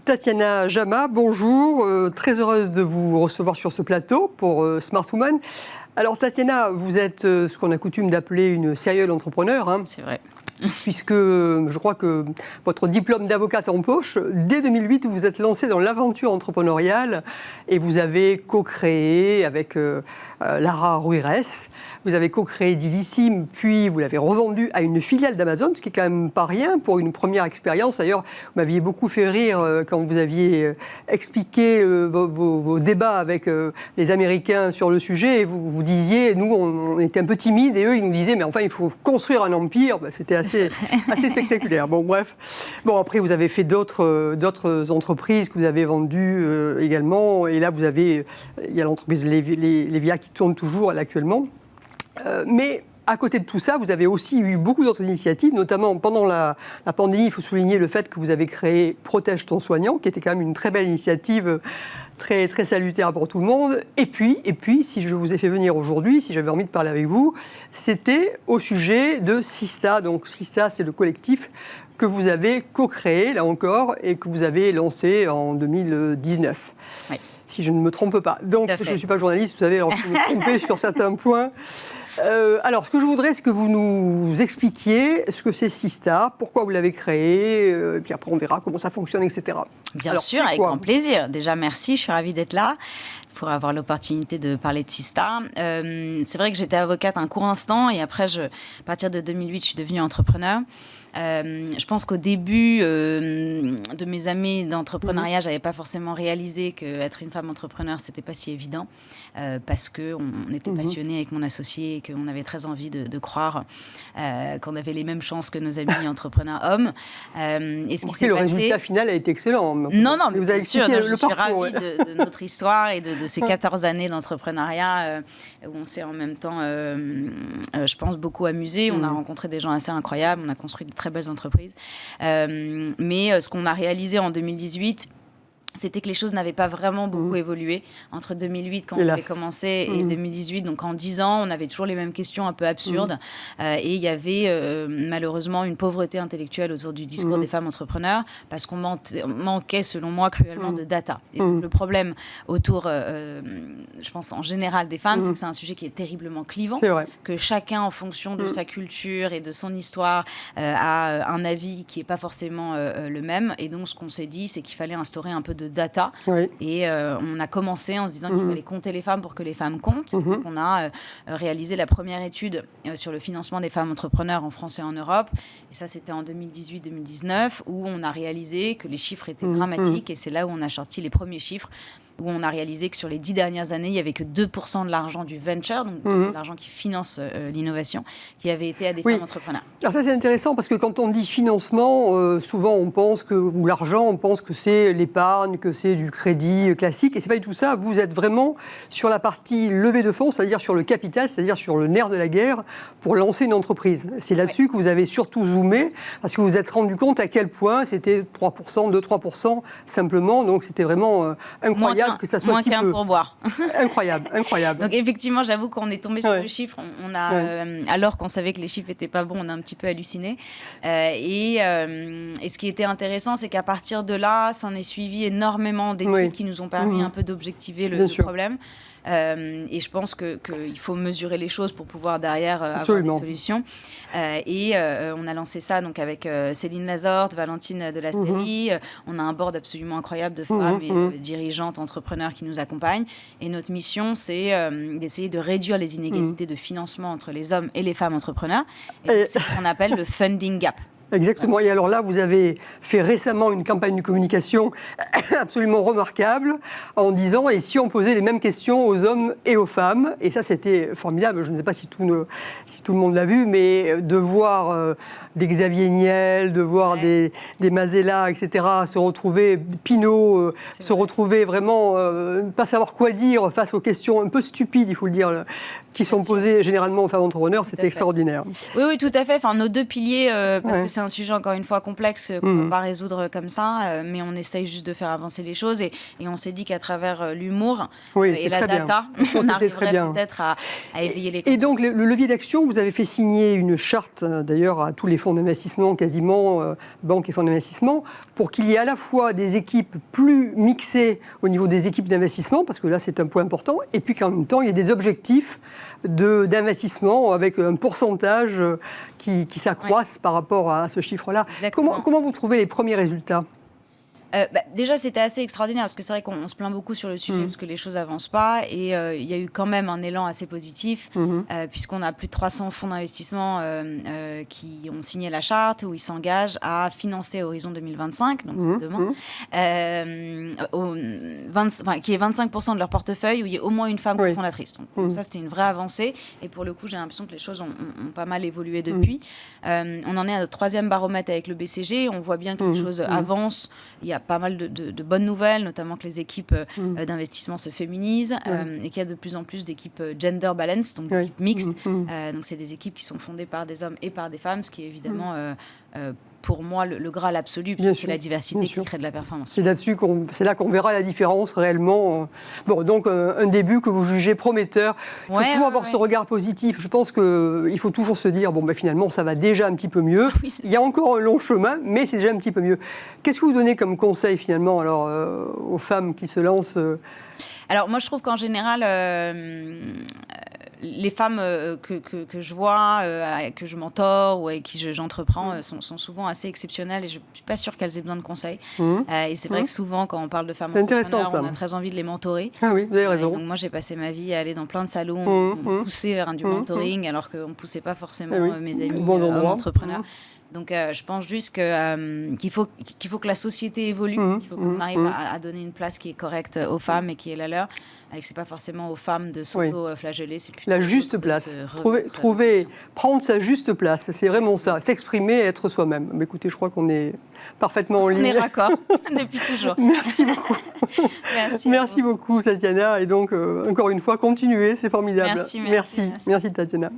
Tatiana Jama, bonjour. Très heureuse de vous recevoir sur ce plateau pour Smart Woman. Alors Tatiana, vous êtes ce qu'on a coutume d'appeler une serial entrepreneur. Hein, c'est vrai. Puisque je crois que votre diplôme d'avocate en poche, dès 2008, vous vous êtes lancée dans l'aventure entrepreneuriale et vous avez co-créé avec Lara Ruirez. Vous avez co-créé Didissime, puis vous l'avez revendu à une filiale d'Amazon, ce qui est quand même pas rien pour une première expérience. D'ailleurs, vous m'aviez beaucoup fait rire quand vous aviez expliqué vos débats avec les Américains sur le sujet. Et vous disiez, nous, on était un peu timides, et eux, ils nous disaient, mais enfin, il faut construire un empire. Ben, c'était assez spectaculaire. Bon, bref. Bon, après, vous avez fait d'autres entreprises que vous avez vendues également. Et là, il y a l'entreprise Levia qui tourne toujours actuellement. Mais à côté de tout ça, vous avez aussi eu beaucoup d'autres initiatives, notamment pendant la pandémie. Il faut souligner le fait que vous avez créé Protège ton soignant, qui était quand même une très belle initiative, très, très salutaire pour tout le monde. Et puis, si je vous ai fait venir aujourd'hui, si j'avais envie de parler avec vous, c'était au sujet de Sista. Donc Sista, c'est le collectif que vous avez co-créé, là encore, et que vous avez lancé en 2019. Oui. Si je ne me trompe pas. Donc, je ne suis pas journaliste, vous savez, alors je peux me tromper sur certains points. Alors, ce que je voudrais, c'est que vous nous expliquiez ce que c'est Sista, pourquoi vous l'avez créé, et puis après on verra comment ça fonctionne, etc. Bien sûr, avec grand plaisir. Déjà, merci, je suis ravie d'être là pour avoir l'opportunité de parler de Sista. C'est vrai que j'étais avocate un court instant et après, à partir de 2008, je suis devenue entrepreneur. Je pense qu'au début de mes années d'entrepreneuriat, j'avais pas forcément réalisé qu'être une femme entrepreneur, c'était pas si évident parce qu'on était passionnés avec mon associé et qu'on avait très envie de croire qu'on avait les mêmes chances que nos amis entrepreneurs hommes. Et ce qui s'est le passé... résultat final a été excellent. Non, mais vous avez sûr, je suis ravie de notre histoire et de ces 14 années d'entrepreneuriat où on s'est en même temps, je pense, beaucoup amusé. On a rencontré des gens assez incroyables, on a construit de très belles entreprises. Mais ce qu'on a réalisé en 2018, c'était que les choses n'avaient pas vraiment beaucoup évolué entre 2008 quand on avait commencé et 2018. Donc en 10 ans, on avait toujours les mêmes questions un peu absurdes. Et il y avait malheureusement une pauvreté intellectuelle autour du discours des femmes entrepreneurs parce qu'on manquait, selon moi, cruellement de data. Et donc, le problème autour, je pense en général des femmes, c'est que c'est un sujet qui est terriblement clivant. C'est vrai. Que chacun, en fonction de sa culture et de son histoire, a un avis qui n'est pas forcément le même. Et donc ce qu'on s'est dit, c'est qu'il fallait instaurer un peu de data. Oui. Et on a commencé en se disant qu'il fallait compter les femmes pour que les femmes comptent. Donc, on a réalisé la première étude sur le financement des femmes entrepreneurs en France et en Europe. Et ça, c'était en 2018-2019, où on a réalisé que les chiffres étaient dramatiques. Et c'est là où on a sorti les premiers chiffres, où on a réalisé que sur les 10 dernières années, il n'y avait que 2% de l'argent du venture, donc de l'argent qui finance l'innovation, qui avait été à des femmes entrepreneurs. Alors ça, c'est intéressant parce que quand on dit financement, souvent on pense que, ou l'argent, on pense que c'est l'épargne, que c'est du crédit classique, et c'est pas du tout ça. Vous êtes vraiment sur la partie levée de fonds, c'est-à-dire sur le capital, c'est-à-dire sur le nerf de la guerre pour lancer une entreprise. C'est là-dessus que vous avez surtout zoomé, parce que vous vous êtes rendu compte à quel point c'était 3%, 2-3% simplement, donc c'était vraiment incroyable. Que ça soit moins qu'un pourboire. Incroyable. Donc effectivement, j'avoue qu'on est tombé sur le chiffre. On a, alors qu'on savait que les chiffres n'étaient pas bons, on a un petit peu halluciné. Et ce qui était intéressant, c'est qu'à partir de là, s'en est suivi énormément d'études qui nous ont permis un peu d'objectiver le problème. Et je pense qu'il faut mesurer les choses pour pouvoir derrière avoir des solutions. On a lancé ça donc avec Céline Lazorte, Valentine de Lastérie. On a un board absolument incroyable de femmes et dirigeantes, entrepreneurs qui nous accompagnent. Et notre mission, c'est d'essayer de réduire les inégalités de financement entre les hommes et les femmes entrepreneurs. Et c'est ce qu'on appelle le funding gap. Exactement. Et alors là, vous avez fait récemment une campagne de communication absolument remarquable en disant, et si on posait les mêmes questions aux hommes et aux femmes, et ça c'était formidable, je ne sais pas si tout le monde l'a vu, mais de voir des Xavier Niel, de voir des Mazella, etc., se retrouver, Pinault, retrouver vraiment, pas savoir quoi dire face aux questions un peu stupides, il faut le dire, qui sont posées généralement aux femmes entrepreneurs, c'est extraordinaire. Oui, tout à fait. Enfin, nos 2 piliers, parce que c'est un sujet encore une fois complexe qu'on ne peut pas résoudre comme ça, mais on essaye juste de faire avancer les choses et on s'est dit qu'à travers l'humour et la data, on arriverait peut-être à éveiller les consciences. Et donc, le levier d'action, vous avez fait signer une charte, d'ailleurs, à tous les fonds d'investissement, quasiment, banques et fonds d'investissement, pour qu'il y ait à la fois des équipes plus mixées au niveau des équipes d'investissement, parce que là, c'est un point important, et puis qu'en même temps, il y ait des objectifs d'investissement avec un pourcentage qui s'accroisse par rapport à ce chiffre-là. Comment vous trouvez les premiers résultats ? Déjà, c'était assez extraordinaire parce que c'est vrai qu'on se plaint beaucoup sur le sujet parce que les choses n'avancent pas et il y a eu quand même un élan assez positif puisqu'on a plus de 300 fonds d'investissement qui ont signé la charte où ils s'engagent à financer Horizon 2025, donc c'est demain, qui est 25% de leur portefeuille où il y a au moins une femme cofondatrice. Donc ça, c'était une vraie avancée et pour le coup, j'ai l'impression que les choses ont pas mal évolué depuis. On en est à notre 3e baromètre avec le BCG, on voit bien que les choses avancent. Il y a pas mal de bonnes nouvelles, notamment que les équipes d'investissement se féminisent et qu'il y a de plus en plus d'équipes gender balance, donc d'équipes mixtes. Donc c'est des équipes qui sont fondées par des hommes et par des femmes, ce qui est évidemment pour moi le Graal absolu, c'est la diversité qui crée de la performance. C'est là qu'on verra la différence réellement. Bon, donc un début que vous jugez prometteur. Il faut toujours avoir ce regard positif. Je pense qu'il faut toujours se dire, finalement, ça va déjà un petit peu mieux. Il y a encore un long chemin, mais c'est déjà un petit peu mieux. Qu'est-ce que vous donnez comme conseil, finalement, alors, aux femmes qui se lancent Alors, moi, je trouve qu'en général... les femmes que je vois, que je mentore ou avec qui j'entreprends sont souvent assez exceptionnelles et je ne suis pas sûre qu'elles aient besoin de conseils. Et c'est vrai que souvent, quand on parle de femmes entrepreneurs, on a très envie de les mentorer. Ah oui, vous avez raison. Donc moi, j'ai passé ma vie à aller dans plein de salons, on me poussait vers du mentoring alors qu'on ne poussait pas forcément mes amis entrepreneurs. Donc, je pense juste qu'il faut que la société évolue, qu'il faut qu'on arrive à donner une place qui est correcte aux femmes et qui est la leur, et que ce n'est pas forcément aux femmes de s'auto-flageller, c'est plutôt la juste place. Prendre sa juste place, c'est vraiment ça, s'exprimer et être soi-même. Mais écoutez, je crois qu'on est parfaitement en ligne. On est raccord, depuis toujours. Merci beaucoup. Merci beaucoup, Tatiana. Et donc, encore une fois, continuez, c'est formidable. Merci, Tatiana.